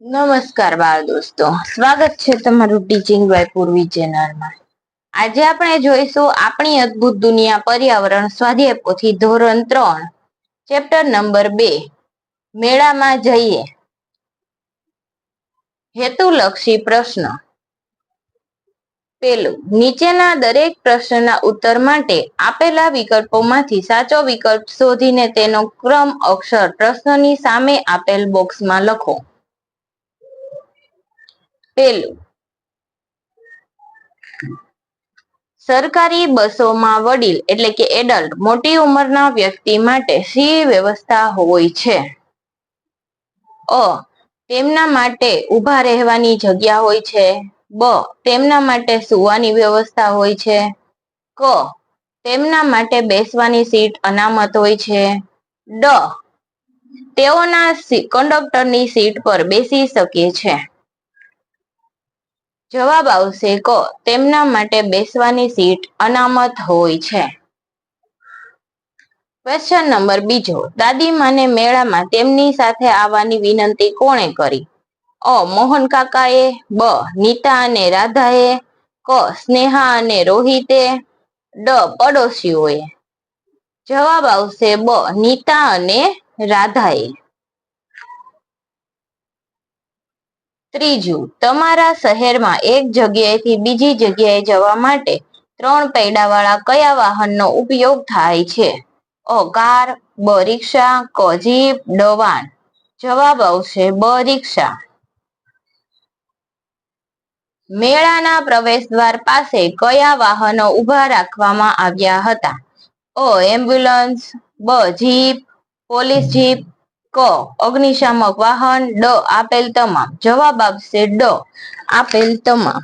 નમસ્કાર બાળ દોસ્તો, સ્વાગત છે તમારું ટીચિંગ બાય પૂર્વી ચેનલમાં। આજે આપણે જોઈશું આપણી અદ્ભુત દુનિયા પર્યાવરણ સ્વાધ્યાય પોથી ધોરણ 3 ચેપ્ટર નંબર 2 મેળામાં જઈએ। હેતુલક્ષી પ્રશ્ન। પેલું, નીચેના દરેક પ્રશ્નના ઉત્તર માટે આપેલા વિકલ્પોમાંથી સાચો વિકલ્પ શોધીને તેનો ક્રમ અક્ષર પ્રશ્નની સામે આપેલ બોક્સમાં લખો। પેલું, સરકારી બસોમાં વડીલ એટલે કે એડલ્ટ મોટી ઉંમરના વ્યક્તિ માટે શી વ્યવસ્થા હોય છે? અ, તેમના માટે ઊભા રહેવાની જગ્યા હોય છે। બ, તેમના માટે સૂવાની વ્યવસ્થા હોય છે। ક, તેમના માટે બેસવાની સીટ અનામત હોય છે। ડ, તેઓના કંડક્ટરની સીટ પર બેસી શકે છે। જવાબ આવશે ક, તેમના માટે બેસવાની સીટ અનામત હોય છે। ક્વેશ્ચન નંબર 2, દાદીમાને મેળામાં તેમની સાથે આવવાની વિનંતી કોણે કરી? અ, મોહન કાકાએ। બ, નીતા અને રાધાએ। ક, સ્નેહા અને રોહિતે। ડ, પડોશીઓએ। જવાબ આવશે બ, નીતા અને રાધાએ। ત્રીજું, તમારા શહેરમાં એક જગ્યાએથી બીજી જગ્યાએ જવા માટે 3 પૈડાવાળા કયા વાહનનો ઉપયોગ થાય છે? અ, કાર। બ, રિક્ષા। ક, જીપ। ડ, વાન। જવાબ આવશે બ, રિક્ષા। મેળાના પ્રવેશદ્વાર પાસે કયા વાહનો ઊભા રાખવામાં આવ્યા હતા? અ, એમ્બ્યુલન્સ। બ, જીપ। Police jeep. ક, અગ્નિશામક વાહન। ડ, આપેલ તમામ। જવાબ આવશે ડ, આપેલ તમામ।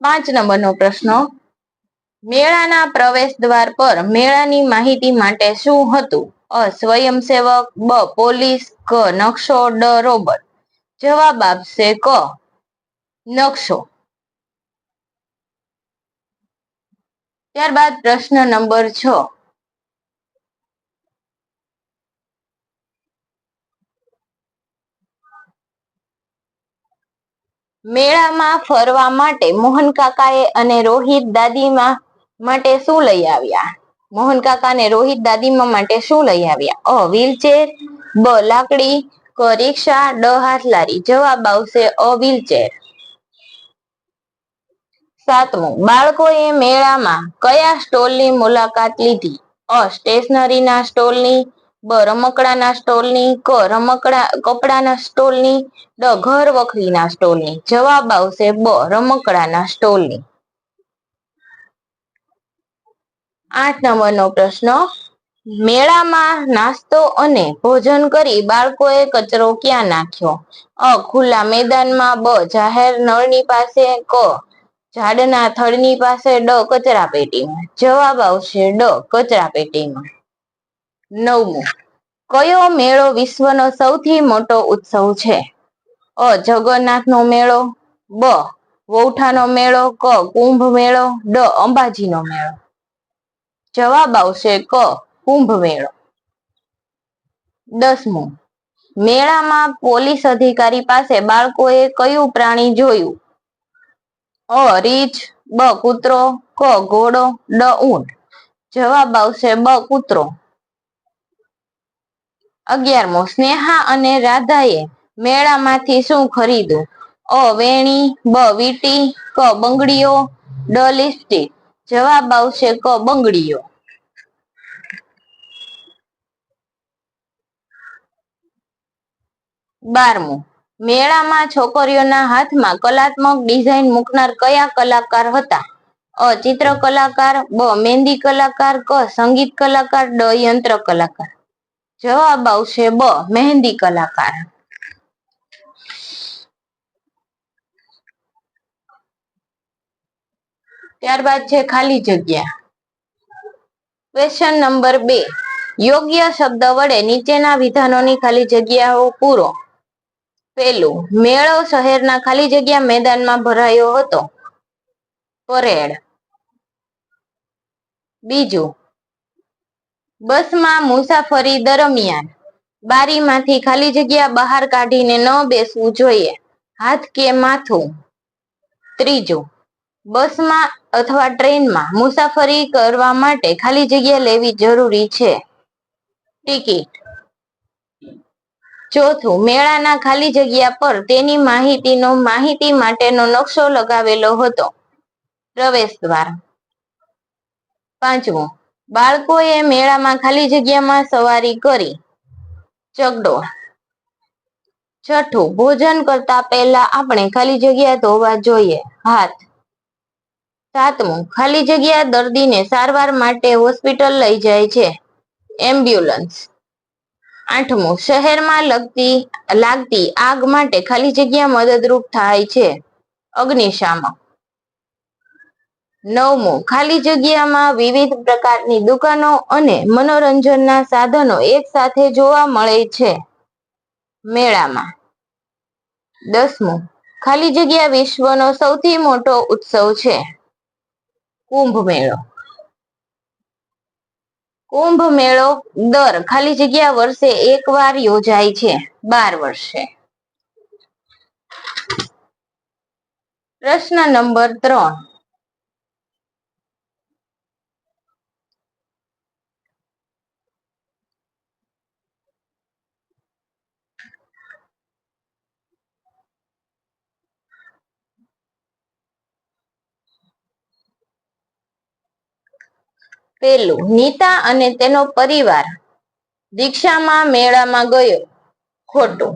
5 નંબરનો પ્રશ્ન, મેળાના પ્રવેશદ્વાર પર મેળાની માહિતી માટે શું હતું? અ, સ્વયંસેવક। બ, પોલીસ। ક, નકશો। ડ, રોબોટ। જવાબ આપશે ક, નકશો। ત્યારબાદ પ્રશ્ન નંબર 6, મેળામાં ફરવા માટે મોહન કાકાએ અને રોહિત દાદીમા માટે શું લઈ આવ્યા? મોહન કાકા અને રોહિત દાદીમા માટે શું લઈ આવ્યા? અ, વ્હીલચેર। બ, લાકડી। ક, રિક્ષા। ડ, હાથલારી। જવાબ આવશે અ, વ્હીલચેર। 7મું, બાળકોએ મેળામાં કયા સ્ટોલની મુલાકાત લીધી? અ, સ્ટેશનરીના સ્ટોલની। બ, રમકડાના સ્ટોલની। ક, કપડાના સ્ટોલની। ડ, ઘર વખરીના સ્ટોલની। જવાબ આવશે બ, રમકડાના સ્ટોલની। 8 નંબરનો પ્રશ્ન, મેળામાં નાસ્તો અને ભોજન કરી બાળકોએ કચરો ક્યાં નાખ્યો? અ, ખુલ્લા મેદાનમાં। બ, જાહેર નળની પાસે। ક, ઝાડના થડની પાસે। ડ, કચરાપેટીમાં। જવાબ આવશે ડ, કચરાપેટીમાં। 9મું, કયો મેળો વિશ્વનો સૌથી મોટો ઉત્સવ છે? અ, જગન્નાથનો મેળો। બ, વૌઠાનો મેળો। ક, કુંભ મેળો। ડ, અંબાજીનો મેળો। જવાબ આવશે ક, કુંભ મેળો। 10મું, મેળામાં પોલીસ અધિકારી પાસે બાળકોએ કયું પ્રાણી જોયું? અ, રીંછ। બ, કૂતરો। ક, ઘોડો। ડ, ઊંટ। જવાબ આવશે બ, કૂતરો। 11મો, સ્નેહા અને રાધાએ મેળામાંથી શું ખરીદ્યું? અ, વેણી। બ, વીંટી। ક, બંગડીઓ। ડ, લિપસ્ટિક। જવાબ આવશે ક, બંગડીઓ। 12મું, મેળામાં છોકરીઓના હાથમાં કલાત્મક ડિઝાઇન મૂકનાર કયા કલાકાર હતા? અ, ચિત્ર કલાકાર। બ, મહેંદી કલાકાર। ક, સંગીત કલાકાર। ડ, યંત્ર કલાકાર। જવાબ આવશે બ, મહેંદી કલાકાર। ત્યારબાદ છે ખાલી જગ્યા। ક્વેશ્ચન નંબર 2, યોગ્ય શબ્દ વડે નીચેના વિધાનોની ખાલી જગ્યાઓ પૂરો। પેલું, મેળો શહેરના ખાલી જગ્યા મેદાનમાં ભરાયો હતો। પરેડ। બીજું, બસમાં મુસાફરી દરમિયાન બારીમાંથી ખાલી જગ્યા બહાર કાઢીને ન બેસવું જોઈએ. હાથ કે માથું. ત્રીજું, બસમાં અથવા ટ્રેનમાં મુસાફરી કરવા માટે ખાલી જગ્યા લેવી જરૂરી છે. ટિકિટ. ચોથું, મેળાના ખાલી જગ્યા પર તેની માહિતી માટેનો નકશો લગાવેલો હતો. પ્રવેશ દ્વાર. પાંચમું, બાળકોએ મેળામાં ખાલી જગ્યામાં સવારી કરી. ચકડોળ. છઠ્ઠું, ભોજન કરતા પહેલા આપણે ખાલી જગ્યા ધોવા જોઈએ. હાથ. સાતમું, ખાલી જગ્યા દર્દીને સારવાર માટે હોસ્પિટલ લઈ જાય છે. એમ્બ્યુલન્સ. આઠમું, શહેરમાં લાગતી આગ માટે ખાલી જગ્યા મદદરૂપ થાય છે. અગ્નિશામક. નવમું, ખાલી જગ્યામાં વિવિધ પ્રકારની દુકાનો અને મનોરંજનના સાધનો એક સાથે જોવા મળે છે. મેળામાં. 10મું, ખાલી જગ્યા વિશ્વનો સૌથી મોટો ઉત્સવ છે. કુંભ મેળો. કુંભ મેળો દર ખાલી જગ્યા વર્ષે એકવાર યોજાય છે. 12 વર્ષે. પ્રશ્ન નંબર 3. પેલું, નીતા અને તેનો પરિવાર રિક્ષામાં મેળામાં ગયો. ખોટું.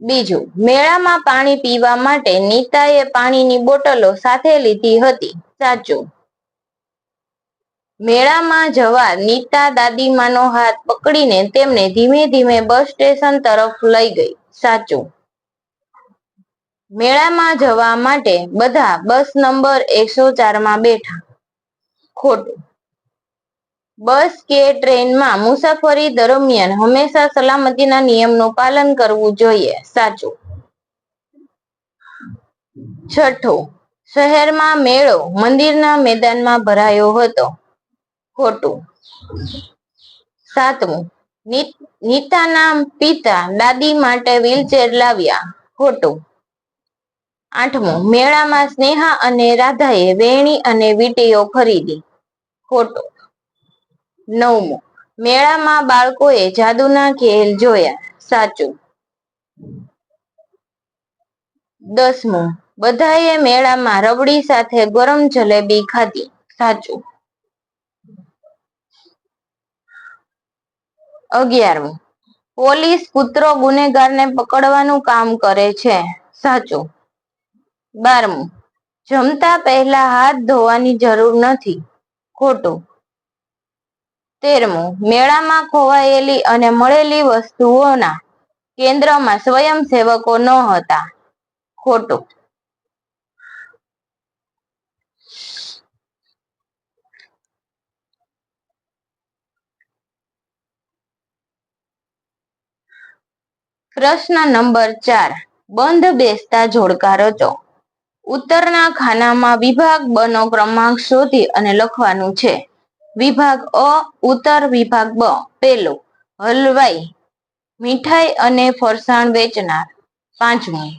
બીજું, મેળામાં પાણી પીવા માટે નીતાએ પાણીની બોટલો સાથે લીધી હતી. સાચું. મેળામાં જવા નીતા દાદીમાનો હાથ પકડીને તેમને ધીમે ધીમે બસ સ્ટેશન તરફ લઈ ગઈ. સાચું. મેળામાં જવા માટે બધા બસ નંબર 104માં બેઠા. ખોટું. બસ કે ટ્રેનમાં મુસાફરી દરમિયાન હંમેશા સલામતીના નિયમનું પાલન કરવું જોઈએ. સાચું. છઠ્ઠું, શહેરમાં મેળો મંદિરના મેદાનમાં ભરાયો હતો. ખોટું. સાતમું, નીતાના પિતા દાદી માટે વ્હીલચેર લાવ્યા. ખોટું. આઠમું, મેળામાં સ્નેહા અને રાધાએ વેણી અને વીંટીઓ ખરીદી. ખોટું. નવમું, મેળામાં બાળકોએ જાદુના ખેલ જોયા. સાચું. 10મું, બધાએ મેળામાં રબડી સાથે ગરમ જલેબી ખાધી. સાચું. 11મું, પોલીસ કૂતરો ગુનેગારને પકડવાનું કામ કરે છે. સાચું. 12મું, જમતા પહેલા હાથ ધોવાની જરૂર નથી. ખોટું. 13મું, મેળામાં ખોવાયેલી અને મળેલી વસ્તુઓના કેન્દ્રમાં સ્વયંસેવકો ન હતા. ખોટું. પ્રશ્ન નંબર 4. બંધ બેસતા જોડકા રચો. ઉત્તરના ખાનામાં વિભાગ બ નો ક્રમાંક શોધી અને લખવાનું છે. વિભાગ અ ઉત્તર વિભાગ બ. પેલું, હલવાઈ, મીઠાઈ અને ફરસાણ વેચનાર. 5મું.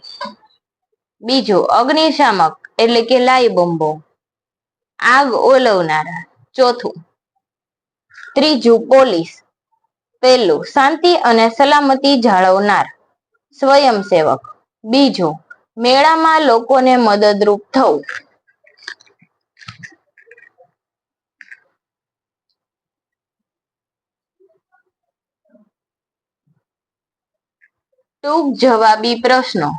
બીજું, અગ્નિશામક એટલે કે લાઈ બોમ્બો, આગ ઓલવનારા. 4થું. ત્રીજું, પોલીસ. પહેલું, શાંતિ અને સલામતી જાળવનાર, સ્વયંસેવક. બીજું, મેળામાં લોકોને મદદરૂપ થવું. ટૂંક જવાબી પ્રશ્નો.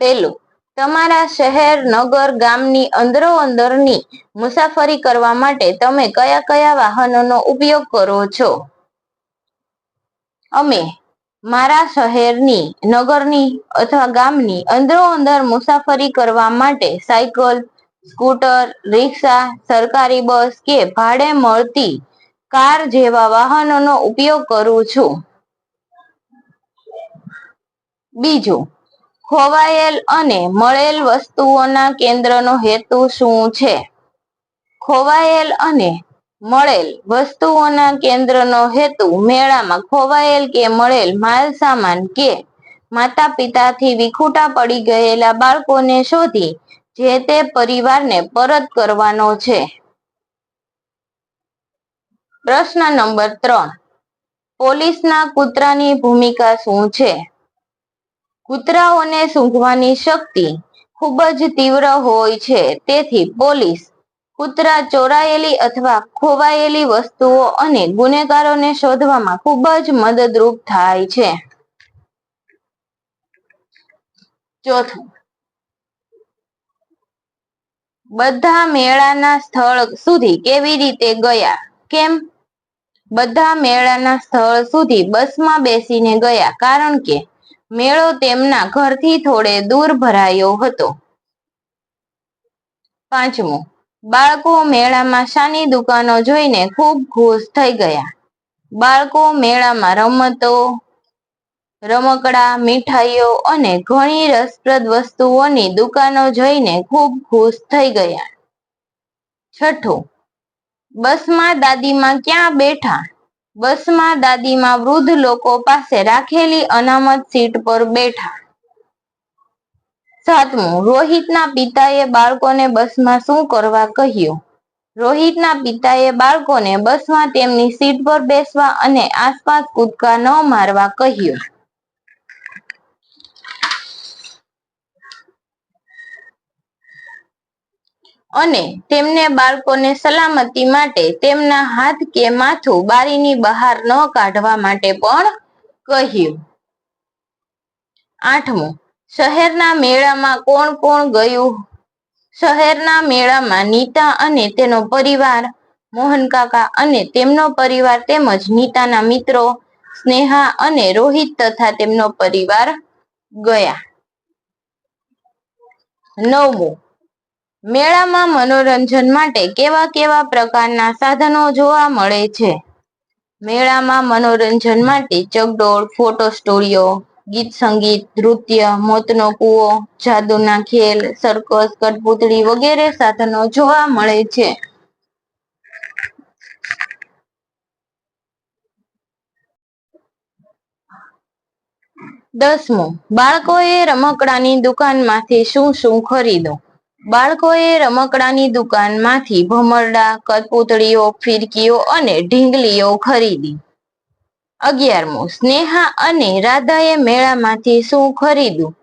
પહેલું, તમારા શહેર, નગર, ગામની અંદરોઅંદરની મુસાફરી કરવા માટે તમે કયા કયા વાહનોનો ઉપયોગ કરો છો? અમે મારા શહેરની, નગરની અથવા ગામની અંદરોઅંદર મુસાફરી કરવા માટે સાયકલ, સ્કૂટર, રિક્ષા, સરકારી બસ કે ભાડે મળતી કાર જેવા વાહનોનો ઉપયોગ કરું છું. બીજું, ખોવાયેલ અને મળેલ વસ્તુઓના કેન્દ્રનો હેતુ શું છે? ખોવાયેલ અને મળેલ વસ્તુઓના કેન્દ્રનો હેતુ મેળામાં ખોવાયેલ કે મળેલ માલ સામાન કે માતા પિતાથી વિખૂટા પડી ગયેલા બાળકોને શોધી જે તે પરિવારને પરત કરવાનો છે. પ્રશ્ન નંબર 3. પોલીસના કૂતરાની ભૂમિકા શું છે? કૂતરાઓને સૂંઘવાની શક્તિ ખૂબ જ તીવ્ર હોય છે, તેથી પોલીસ કૂતરા ચોરાયેલી અથવા ખોવાયેલી વસ્તુઓ અને ગુનેગારોને શોધવામાં ખૂબ જ મદદરૂપ થાય છે. ચોથું, બધા મેળાના સ્થળ સુધી કેવી રીતે ગયા? કેમ? બધા મેળાના સ્થળ સુધી બસમાં બેસીને ગયા કારણ કે મેળો તેમના ઘરથી થોડે દૂર ભરાયો હતો. પાંચમું, બાળકો મેળામાં શાની દુકાનો જોઈને ખૂબ ખુશ થઈ ગયા? બાળકો મેળામાં રમતો, રમકડા, મીઠાઈઓ અને ઘણી રસપ્રદ વસ્તુઓની દુકાનો જોઈને ખૂબ ખુશ થઈ ગયા. છઠ્ઠું, બસમાં દાદીમા ક્યાં બેઠા? બસમાં દાદીમા વૃદ્ધ લોકો પાસે રાખેલી અનામત સીટ પર બેઠા. સાતમું, રોહિતના પિતાએ બાળકોને બસમાં શું કરવા કહ્યું? રોહિતના પિતાએ બાળકોને બસમાં તેમની સીટ પર બેસવા અને આસપાસ કૂદકા ન મારવા કહ્યું. અને તેમને બાળકોને સલામતી માટે તેમના હાથ કે માથું બારીની બહાર ન કાઢવા માટે પણ કહ્યું. આઠમું, શહેરના મેળામાં કોણ કોણ ગયું? શહેરના મેળામાં નીતા અને તેનો પરિવાર, મોહનકાકા અને તેમનો પરિવાર તેમજ નીતાના મિત્રો, સ્નેહા અને રોહિત તથા તેમનો પરિવાર ગયા. નવમું, મેળામાં મનોરંજન માટે કેવા કેવા પ્રકારના સાધનો જોવા મળે છે? મેળામાં મનોરંજન માટે ચકડોળ, ફોટો સ્ટુડિયો, ગીત સંગીત, નૃત્ય, મોતનો કૂવો, જાદુના ખેલ, સર્કસ, કઠપૂતળી વગેરે સાધનો જોવા મળે છે. 10મું, બાળકોએ રમકડાની દુકાનમાંથી શું શું ખરીદ્યું? બાળકોએ રમકડાની દુકાનમાંથી ભમરડા, કઠપૂતળીઓ, ફિરકીઓ અને ઢીંગલીઓ ખરીદી. 11મું, સ્નેહા અને રાધાએ મેળામાંથી શું ખરીદ્યું?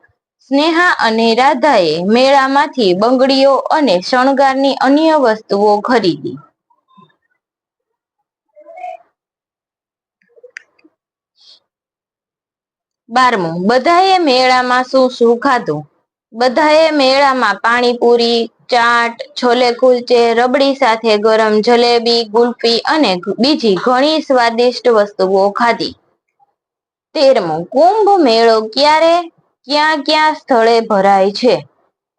સ્નેહા અને રાધાએ મેળામાંથી બંગડીઓ અને શણગારની અન્ય વસ્તુઓ ખરીદી. 12મું, બધાએ મેળામાં શું શું ખાધું? બધાએ મેળામાં પાણીપુરી, ચાટ, છોલે કુલચે, રબડી સાથે ગરમ જલેબી, ગુલ્ફી અને બીજી ઘણી સ્વાદિષ્ટ વસ્તુઓ ખાધી. 13મું, કુંભ મેળો ક્યારે, ક્યાં ક્યાં સ્થળે ભરાય છે?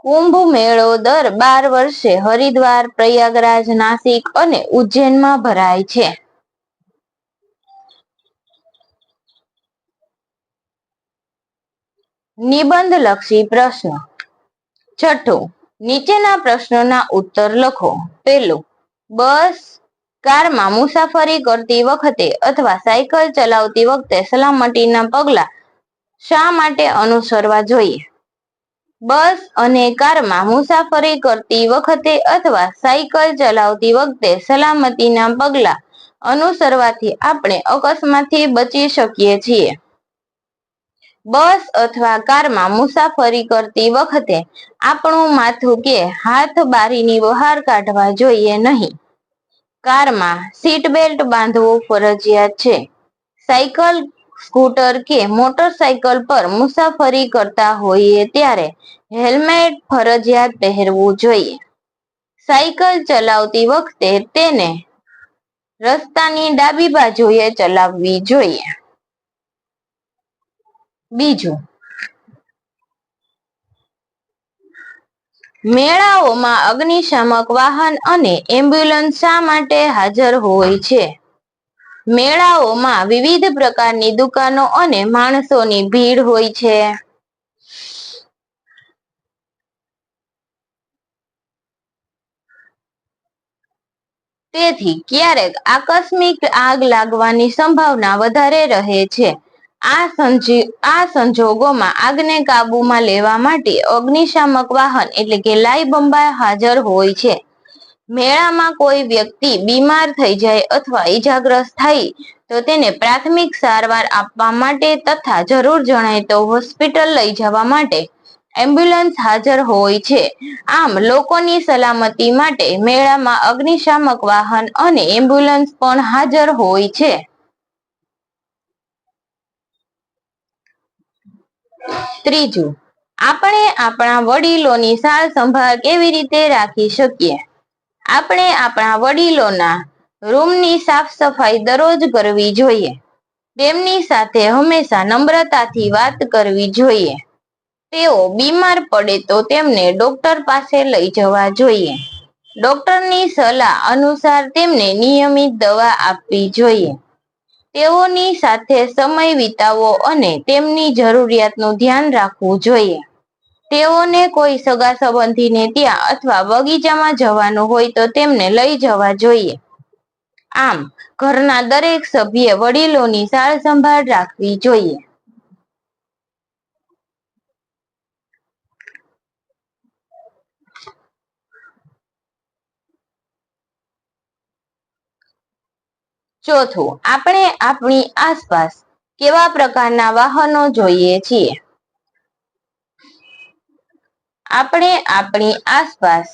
કુંભ મેળો દર 12 વર્ષે હરિદ્વાર, પ્રયાગરાજ, નાસિક અને ઉજ્જૈનમાં ભરાય છે. નિબંધલક્ષી પ્રશ્ન. છઠ્ઠું, નીચેના પ્રશ્નોના ઉત્તર લખો. પહેલું, બસ, કારમાં મુસાફરી કરતી વખતે અથવા સાયકલ ચલાવતી વખતે સલામતીના પગલાં શા માટે અનુસરવા જોઈએ? બસ અને કારમાં મુસાફરી કરતી વખતે અથવા સાયકલ ચલાવતી વખતે સલામતીના પગલાં અનુસરવાથી આપણે અકસ્માતથી બચી શકીએ છીએ. બસ અથવા કારમાં મુસાફરી કરતી વખતે આપણું માથું કે હાથ બારીની બહાર કાઢવા જોઈએ નહીં. કારમાં સીટ બેલ્ટ બાંધવું ફરજિયાત છે. સાયકલ, સ્કૂટર કે મોટરસાયકલ પર મુસાફરી કરતા હોઈએ ત્યારે હેલ્મેટ ફરજિયાત પહેરવું જોઈએ. સાયકલ ચલાવતી વખતે તેને રસ્તાની ડાબી બાજુએ ચલાવવી જોઈએ. બીજું, મેળાઓમાં અગ્નિશામક વાહન અને એમ્બ્યુલન્સ શા માટે હાજર હોય છે? મેળાઓમાં વિવિધ પ્રકારની દુકાનો અને માણસોની ભીડ હોય છે. તેથી ક્યારેક આકસ્મિક આગ લાગવાની સંભાવના વધારે રહે છે. આ સંજોગોમાં આગને કાબૂમાં લેવા માટે અગ્નિશામક વાહન એટલે કે લાઈ બંબા હાજર હોય છે. મેળામાં કોઈ વ્યક્તિ બીમાર થઈ જાય અથવા ઈજાગ્રસ્ત થાય તો તેને પ્રાથમિક સારવાર આપવા માટે તથા જરૂર જણાય તો હોસ્પિટલ લઈ જવા માટે એમ્બ્યુલન્સ હાજર હોય છે. આમ લોકોની સલામતી માટે મેળામાં અગ્નિશામક વાહન અને એમ્બ્યુલન્સ પણ હાજર હોય છે. ત્રીજું, આપણે આપણા વડીલોની સાર સંભાળ કેવી રીતે રાખી શકીએ? આપણે આપણા વડીલોના રૂમની સાફ સફાઈ દરરોજ કરવી જોઈએ. તેમની સાથે હંમેશા નમ્રતાથી વાત કરવી જોઈએ. તેઓ બીમાર પડે તો તેમને ડોક્ટર પાસે લઈ જવા જોઈએ. ડોક્ટરની સલાહ અનુસાર તેમને નિયમિત દવા આપવી જોઈએ. તેઓની સાથે સમય વિતાવવો અને તેમની જરૂરિયાતનું ધ્યાન રાખવું જોઈએ. તેઓને કોઈ સગા સંબંધીને ત્યાં અથવા બગીચામાં જવાનું હોય તો તેમને લઈ જવા જોઈએ. આમ ઘરના દરેક સભ્યે વડીલોની સાર સંભાળ રાખવી જોઈએ. ચોથું, આપણે આપણી આસપાસ કેવા પ્રકારના વાહનો જોઈએ છીએ? આપણે આપણી આસપાસ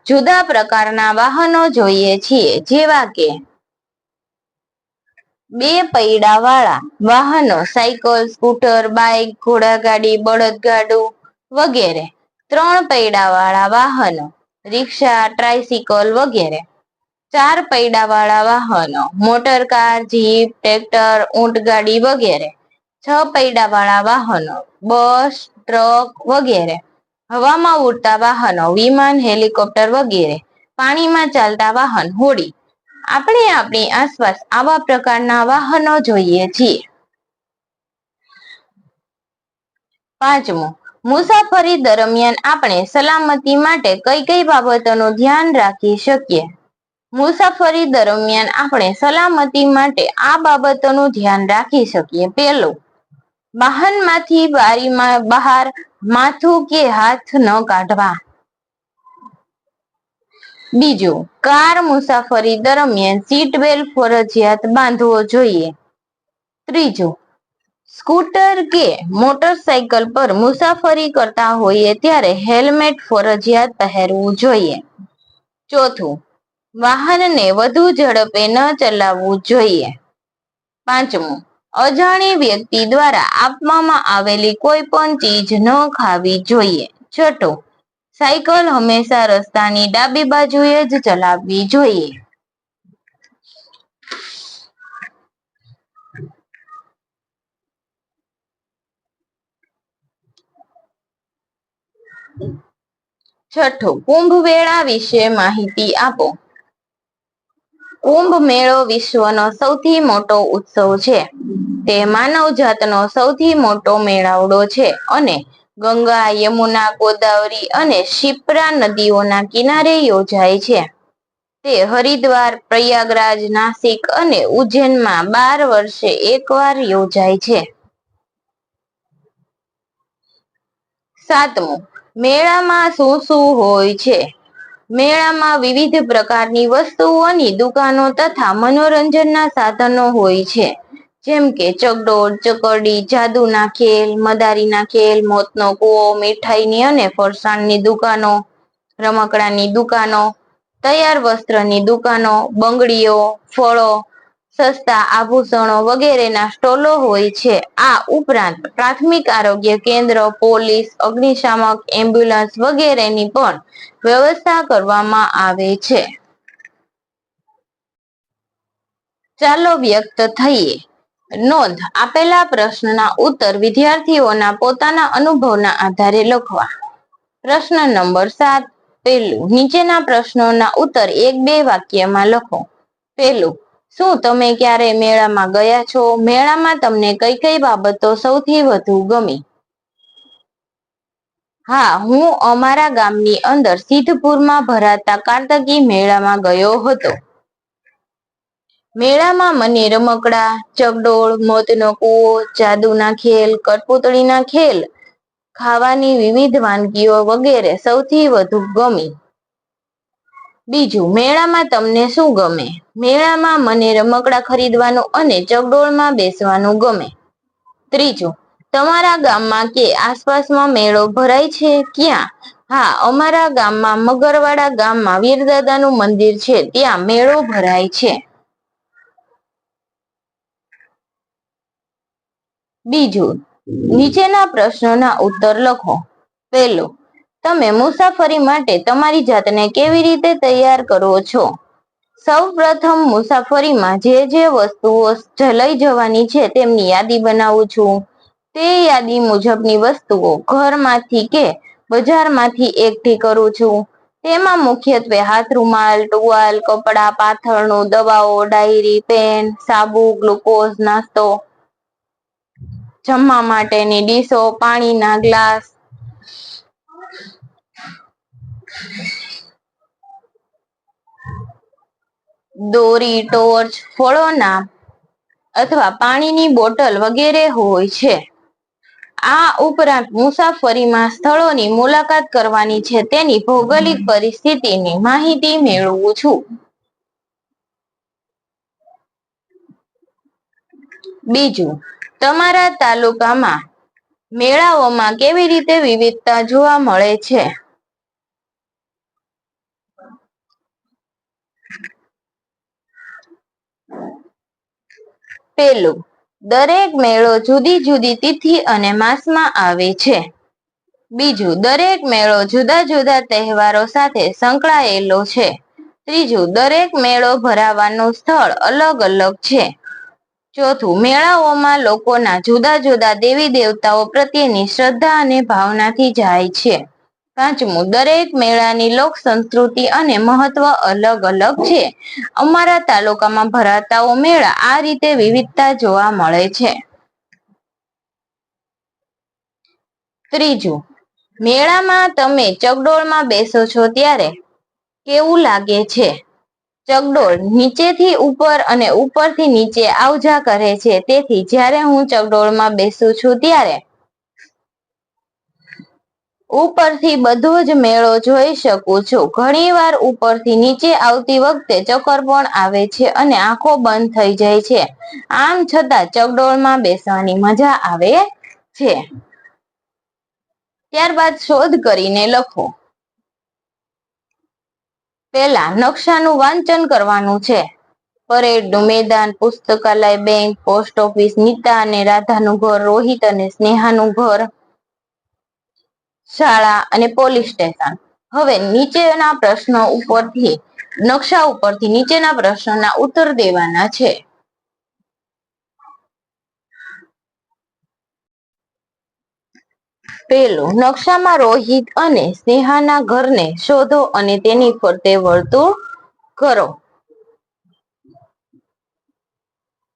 જુદા પ્રકારના વાહનો જોઈએ છીએ, જેવા કે બે પૈડા વાળા વાહનો સાયકલ, સ્કૂટર, બાઇક, ઘોડાગાડી, બળદગાડું વગેરે. ત્રણ પૈડા વાળા વાહનો રિક્ષા, ટ્રાયસિકલ વગેરે. ચાર પૈડા વાળા વાહનો મોટર કાર, જીપ, ટ્રેક્ટર, ઊંટગાડી વગેરે. છ પૈડા વાળા વાહનો બસ, ટ્રક વગેરે. હવામાં ઉડતા વાહનો વિમાન, હેલિકોપ્ટર વગેરે. પાણીમાં ચાલતા વાહન હોડી. આપણે આપણી આસપાસ આવા પ્રકારના વાહનો જોઈએ છીએ. પાંચમું, મુસાફરી દરમિયાન આપણે સલામતી માટે કઈ કઈ બાબતોનું ધ્યાન રાખી શકીએ? મુસાફરી દરમિયાન આપણે સલામતી માટે આ બાબતોનું ધ્યાન રાખી શકીએ. પહેલું, વાહનમાંથી બારીમાં બહાર માથું કે હાથ ન કાઢવા. બીજું, કાર મુસાફરી દરમિયાન સીટ બેલ્ટ ફરજિયાત બાંધવો જોઈએ. ત્રીજું, સ્કૂટર કે મોટરસાયકલ પર મુસાફરી કરતા હોઈએ ત્યારે હેલ્મેટ ફરજિયાત પહેરવું જોઈએ. ચોથું, વાહનને વધુ ઝડપે ન ચલાવવું જોઈએ. પાંચમું, અજાણી વ્યક્તિ દ્વારા આપવામાં આવેલી કોઈ પણ ચીજ ન ખાવી જોઈએ. છઠ્ઠું, સાયકલ હંમેશા રસ્તાની ડાબી બાજુએ જ ચલાવવી જોઈએ. છઠ્ઠું, કુંભ મેળા વિશે માહિતી આપો. કુંભ મેળો વિશ્વનો સૌથી મોટો ઉત્સવ છે. તે માનવજાતનો સૌથી મોટો મેળાવડો છે અને ગંગા, યમુના, ગોદાવરી અને શિપ્રા નદીઓના કિનારે યોજાય છે. તે હરિદ્વાર, પ્રયાગરાજ, નાસિક અને ઉજ્જૈનમાં 12 વર્ષે એકવાર યોજાય છે. સાતમું, મેળામાં શું શું હોય છે? મેળામાં વિવિધ પ્રકારની વસ્તુઓની દુકાનો તથા મનોરંજનના સાધનો હોય છે. જેમ કે ચકડોળ, ચકરડી, જાદુના ખેલ, મદારીના ખેલ, મોતનો કૂવો, મીઠાઈની અને ફરસાણની દુકાનો, રમકડાની દુકાનો, તૈયાર વસ્ત્રની દુકાનો, બંગડીઓ, ફળો, સસ્તા આભૂષણો વગેરેના સ્ટોલો હોય છે. આ ઉપરાંત પ્રાથમિક આરોગ્ય કેન્દ્ર, પોલીસ, અગ્નિશામક, એમ્બ્યુલન્સ વગેરેની પણ વ્યવસ્થા કરવામાં આવે છે. ચાલો વ્યક્ત થઈએ. નોંધ: આપેલા પ્રશ્નના ઉત્તર વિદ્યાર્થીઓના પોતાના અનુભવના આધારે લખવા. પ્રશ્ન નંબર 7. પહેલું, નીચેના પ્રશ્નોના ઉત્તર 1-2 વાક્યમાં લખો. પહેલું, શું તમે ક્યારે મેળામાં ગયા છો? મેળામાં તમને કઈ કઈ બાબતો સૌથી વધુ ગમી? હા, હું અમારા ગામની અંદર સિદ્ધપુરમાં ભરાતા કાર્તકી મેળામાં ગયો હતો. મેળામાં મને રમકડા, ચગડોળ, મોતનો કૂવો, જાદુના ખેલ, કઠપૂતળીના ખેલ, ખાવાની વિવિધ વાનગીઓ વગેરે સૌથી વધુ ગમી. બીજું, મેળામાં તમને શું ગમે? મેળામાં મને રમકડા ખરીદવાનું અને ચગડોળમાં બેસવાનું ગમે. ત્રીજું, તમારા ગામમાં કે આસપાસમાં મેળો ભરાય છે? ક્યાં? હા, અમારા ગામમાં મગરવાડા ગામમાં વીરદાદાનું મંદિર છે, ત્યાં મેળો ભરાય છે. બીજું, નીચેના પ્રશ્નોના ઉત્તર લખો. પહેલો, તમે મુસાફરી માટે તમારી જાતને કેવી રીતે તૈયાર કરો છો? સૌ પ્રથમ મુસાફરીમાં જે જે વસ્તુઓ લઈ જવાની છે તેમની યાદી બનાવું છું. તે યાદી મુજબની વસ્તુઓ ઘરમાંથી કે બજારમાંથી એકઠી કરું છું. તેમાં મુખ્યત્વે હાથ રૂમાલ, ટુવાલ, કપડા, પાથરણું, દવાઓ, ડાયરી, પેન, સાબુ, ગ્લુકોઝ, નાસ્તો, જમવા માટેની ડીશો, પાણીના ગ્લાસ, દોરી, ટોર્ચ, ફળોના અથવા પાણીની બોટલ વગેરે હોય છે. આ ઉપરાંત મુસાફરીમાં સ્થળોની મુલાકાત કરવાની છે તેની ભૌગોલિક પરિસ્થિતિની માહિતી મેળવું છું. બીજું, તમારા તાલુકામાં મેળાઓમાં કેવી રીતે વિવિધતા જોવા મળે છે? પેલું, દરેક મેળો જુદી જુદી તિથિ અને માસમાં આવે છે. બીજું, દરેક મેળો જુદા જુદા તહેવારો સાથે સંકળાયેલો છે. ત્રીજું, દરેક મેળો ભરાવાનું સ્થળ અલગ અલગ છે. ચોથું, મેળાઓમાં લોકોના જુદા જુદા દેવી દેવતાઓ પ્રત્યેની શ્રદ્ધા અને ભાવનાથી જાય છે. પાંચમું, દરેક મેળાની લોક સંસ્કૃતિ અને મહત્વ અલગ અલગ છે. અમારા તાલુકામાં ભરાતા મેળા આ રીતે વિવિધતા જોવા મળે છે. ત્રીજું, મેળામાં તમે ચગડોળમાં બેસો છો ત્યારે કેવું લાગે છે? ચગડોળ નીચેથી ઉપર અને ઉપરથી નીચે આવજા કરે છે, તેથી જ્યારે હું ચગડોળમાં બેસું છું ત્યારે ઉપરથી બધો જ મેળો જોઈ શકું છું. ઘણીવાર ઉપરથી નીચે આવતી વખતે ચક્કર પણ આવે છે અને આંખો બંધ થઈ જાય છે. આમ છતાં ચગડોળમાં બેસવાની મજા આવે છે. ત્યારબાદ શોધ કરીને લખો. પહેલા, નકશાનું વાંચન કરવાનું છે. પરેડનું મેદાન, પુસ્તકાલય, બેંક, પોસ્ટ ઓફિસ, નીતા અને રાધાનું ઘર, રોહિત અને સ્નેહાનું ઘર, શાળા અને પોલીસ સ્ટેશન. હવે નીચેના પ્રશ્નો ઉપરથી નકશા ઉપરથી નીચેના પ્રશ્નોના ઉત્તર દેવાના છે. પેલું, નકશામાં રોહિત અને સ્નેહાના ઘરને શોધો અને તેની ફરતે વર્તુળ કરો.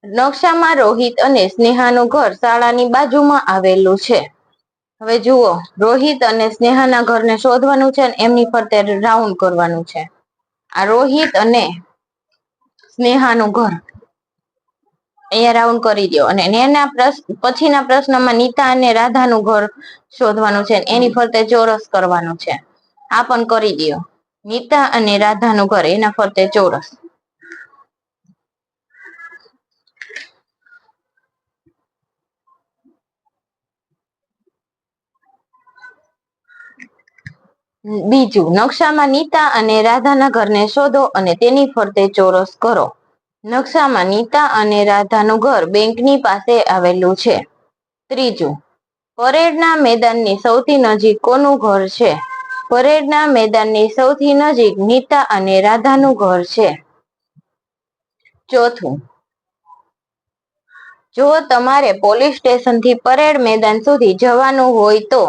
નકશામાં રોહિત અને સ્નેહાનું ઘર શાળાની બાજુમાં આવેલું છે. હવે જુઓ, રોહિત અને સ્નેહાના ઘરને શોધવાનું છે અને એમની ફરતે રાઉન્ડ કરવાનું છે. આ રોહિત અને સ્નેહાનું ઘર અહીંયા રાઉન્ડ કરી દો અને એના પછીના પ્રશ્નમાં નીતા અને રાધાનું ઘર શોધવાનું છે. એની ફરતે ચોરસ કરવાનું છે. આ પણ કરી દો. નીતા અને રાધાનું ઘર એના ફરતે ચોરસ. બીજું, નકશામાં નીતા અને રાધાના ઘરને શોધો અને તેની ફરતે ચોરસ કરો. નકશામાં નીતા અને રાધાનું ઘર બેંકની પાસે આવેલું છે. ત્રીજું, પરેડના મેદાનની સૌથી નજીક કોનું ઘર છે? પરેડના મેદાનની સૌથી નજીક નીતા અને રાધાનું ઘર છે. ચોથું, જો તમારે પોલીસ સ્ટેશનથી પરેડ મેદાન સુધી જવાનું હોય તો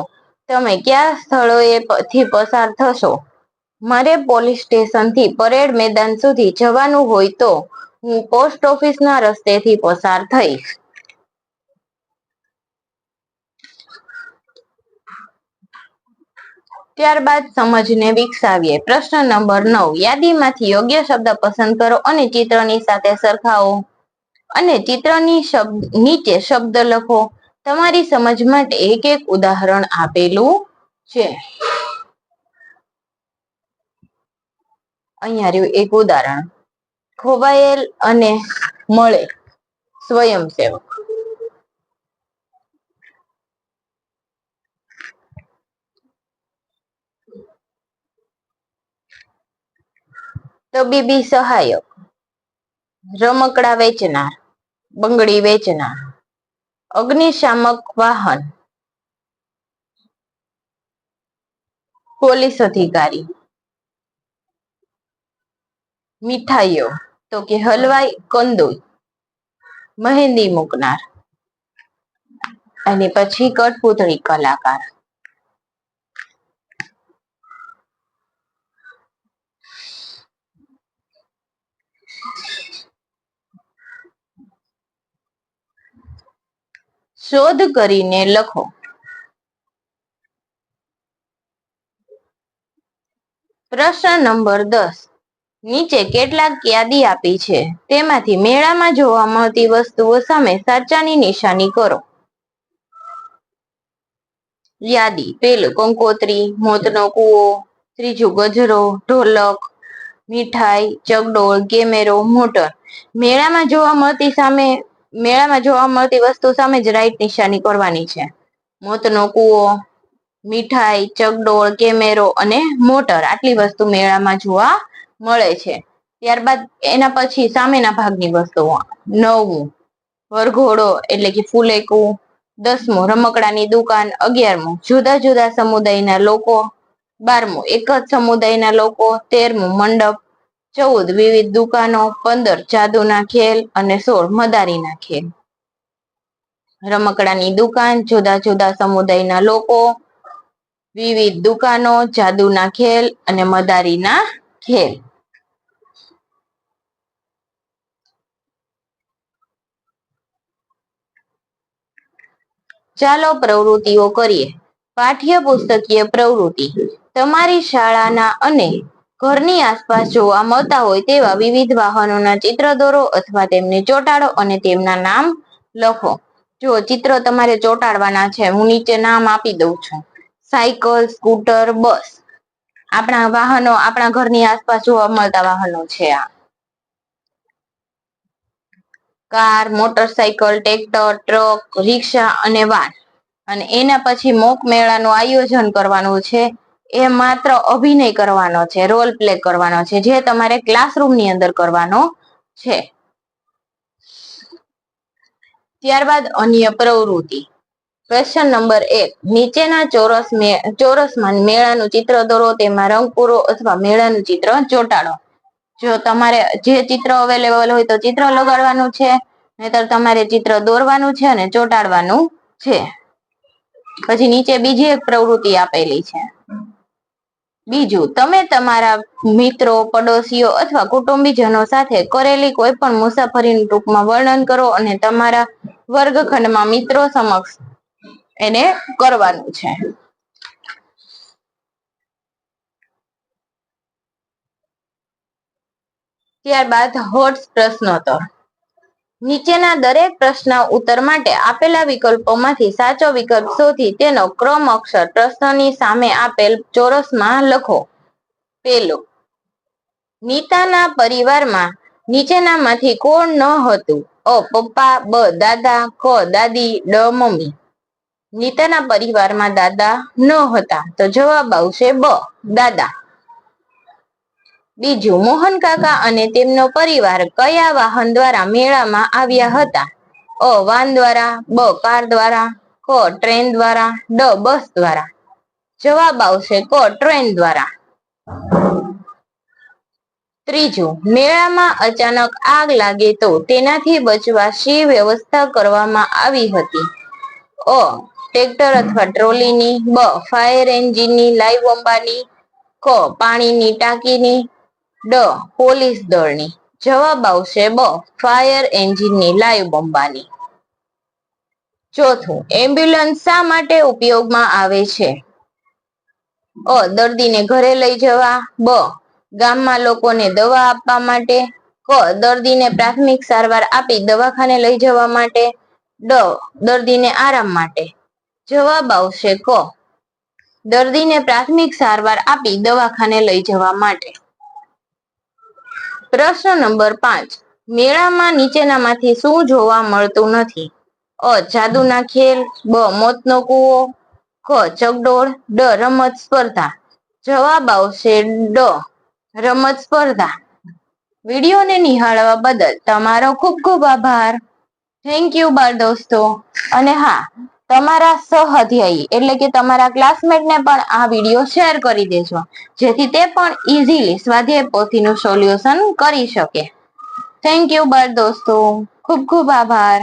તમે કયા સ્થળોએથી પસાર થશો? મારે પોલીસ સ્ટેશનથી પરેડ મેદાન સુધી જવાનું હોય તો હું પોસ્ટ ઓફિસના રસ્તેથી પસાર થઈશ. ત્યારબાદ સમજને વિકસાવીએ. પ્રશ્ન નંબર 9, યાદીમાંથી યોગ્ય શબ્દ પસંદ કરો અને ચિત્રની સાથે સરખાવો અને ચિત્રની નીચે શબ્દ લખો. તમારી સમજ માટે એક એક ઉદાહરણ આપેલું છે. અહીંયા રહ્યું એક ઉદાહરણ: ખોવાયેલ અને મળે. સ્વયંસેવક. તબીબી સહાયક. રમકડા વેચનાર. બંગડી વેચનાર. અગ્નિશામક વાહન. પોલીસ અધિકારી. મીઠાઈઓ તો કે હલવાઈ, કંદોઈ. મહેંદી મૂકનાર. અને પછી કઠપૂતળી કલાકાર. શોધ કરીને લખો. પ્રશ્ન નંબર 10, નીચે કેટલાક યાદી આપી છે, તેમાંથી મેળામાં જોવા મળતી વસ્તુઓ સામે સાચાની નિશાની કરો. યાદી: પેલું કંકોત્રી, મોતનો કૂવો. ત્રીજું ગજરો, ઢોલક, મીઠાઈ, ચકડોળ, કેમેરો, મોટર. મેળામાં જોવા મળતી વસ્તુ સામે જ રાઈટ નિશાની કરવાની છે. મોતનો કૂવો, મીઠાઈ, ચકડોળ, કેમેરો અને મોટર, આટલી વસ્તુ મેળામાં જોવા મળે છે. ત્યારબાદ એના પછી સામેના ભાગની વસ્તુઓ. 9મું વરઘોડો એટલે કે ફૂલેકું. 10મું રમકડાની દુકાન. 11મું જુદા જુદા સમુદાયના લોકો. 12મું એક જ સમુદાયના લોકો. 13મું મંડપ. 14 વિવિધ દુકાનો. 15 જાદુના ખેલ અને 16 મદારીના ખેલ. રમકડાની દુકાન, જુદા જુદા સમુદાયના લોકો, વિવિધ દુકાનો, જાદુના ખેલ અને મદારીના ખેલ. ચાલો પ્રવૃત્તિઓ કરીએ. પાઠ્યપુસ્તકીય પ્રવૃત્તિ: તમારી શાળાના અને ઘરની આસપાસ જોવા મળતા હોય તેવા વિવિધ વાહનોના ચિત્ર દોરો અથવા તેમને ચોંટાડો અને તેમના નામ લખો. જો ચિત્ર તમારે ચોંટાડવાના છે, હું નીચે નામ આપી દઉં છું: સાયકલ, સ્કૂટર, બસ. આપણા વાહનો, આપણા ઘરની આસપાસ જોવા મળતા વાહનો છે આ: કાર, મોટરસાયકલ, ટ્રેક્ટર, ટ્રક, રિક્ષા અને વાન. અને એના પછી મોક મેળાનું આયોજન કરવાનું છે. એ માત્ર અભિનય કરવાનો છે, રોલ પ્લે કરવાનો છે, જે તમારે ક્લાસરૂમની અંદર કરવાનો છે. ત્યારબાદ અન્ય પ્રવૃત્તિ. ક્વેશ્ચન નંબર 1, નીચેના ચોરસમાં મેળાનું ચિત્ર દોરો, તેમાં રંગ પૂરો અથવા મેળાનું ચિત્ર ચોંટાડો. જો તમારે જે ચિત્ર અવેલેબલ હોય તો ચિત્ર લગાડવાનું છે, નહીતર તમારે ચિત્ર દોરવાનું છે અને ચોંટાડવાનું છે. પછી નીચે બીજી એક પ્રવૃત્તિ આપેલી છે. બીજું, તમે તમારા મિત્રો, પડોશીઓ અથવા કુટુંબીજનો સાથે કરેલી કોઈ પણ મુસાફરીનું ટૂંકમાં વર્ણન કરો અને તમારા વર્ગખંડમાં મિત્રો સમક્ષ એને કરવાનું છે. ત્યારબાદ હોટ્સ પ્રશ્નોત્તર. નીચેના દરેક પ્રશ્નના ઉત્તર માટે આપેલા વિકલ્પોમાંથી સાચો વિકલ્પ શોધી તેનો ક્રમ અક્ષર પ્રશ્નની સામે આપેલ ચોરસમાં લખો. પેલો, નીતાના પરિવારમાં નીચેનામાંથી કોણ ન હતું? અ પપ્પા, બ દાદા, ક દાદી, ડ મમ્મી. નીતાના પરિવારમાં દાદા ન હતા, તો જવાબ આવશે બ દાદા. બીજું, મોહન કાકા અને તેમનો પરિવાર કયા વાહન દ્વારા મેળામાં આવ્યા હતા? અ વાન દ્વારા, બ કાર દ્વારા, ક ટ્રેન દ્વારા, ડ બસ દ્વારા. જવાબ આવશે ક ટ્રેન દ્વારા. ત્રીજું, મેળામાં અચાનક આગ લાગે તો તેનાથી બચવા શી વ્યવસ્થા કરવામાં આવી હતી? અ ટ્રેક્ટર અથવા ટ્રોલીની, બ ફાયર એન્જિનની, લાઈવ બંબાની, ક પાણીની ટાંકીની, ડ પોલીસ દળની. જવાબ આવશે બ ફાયર એન્જિનની, લાઈવ બંબાની. ચોથું, એમ્બ્યુલન્સ શા માટે ઉપયોગમાં આવે છે? દર્દીને ઘરે લઈ જવા. બ ગામમાં લોકોને દવા આપવા માટે. ક દર્દીને પ્રાથમિક સારવાર આપી દવાખાને લઈ જવા માટે. ડ દર્દીને આરામ માટે. જવાબ આવશે ક દર્દીને પ્રાથમિક સારવાર આપી દવાખાને લઈ જવા માટે. પ્રશ્ન નંબર 5. મેળામાં નીચેનામાંથી શું જોવા મળતું નથી? જાદુના ખેલ. બ મોતનો કૂવો. ક ચકડોળ. ડ રમત સ્પર્ધા. જવાબ આવશે ડ રમત સ્પર્ધા. વિડીયોને નિહાળવા બદલ તમારો ખૂબ ખૂબ આભાર. થેન્ક યુ બાળ દોસ્તો. અને હા, તમારા સહઅધ્યાયી એટલે કે તમારા ક્લાસમેટને પણ આ વિડીયો શેર કરી દેજો, જેથી તે પણ ઇઝીલી સ્વાધ્યાય પોથીનું સોલ્યુશન કરી શકે. થેન્ક યુ બાળ દોસ્તો. ખૂબ ખૂબ આભાર.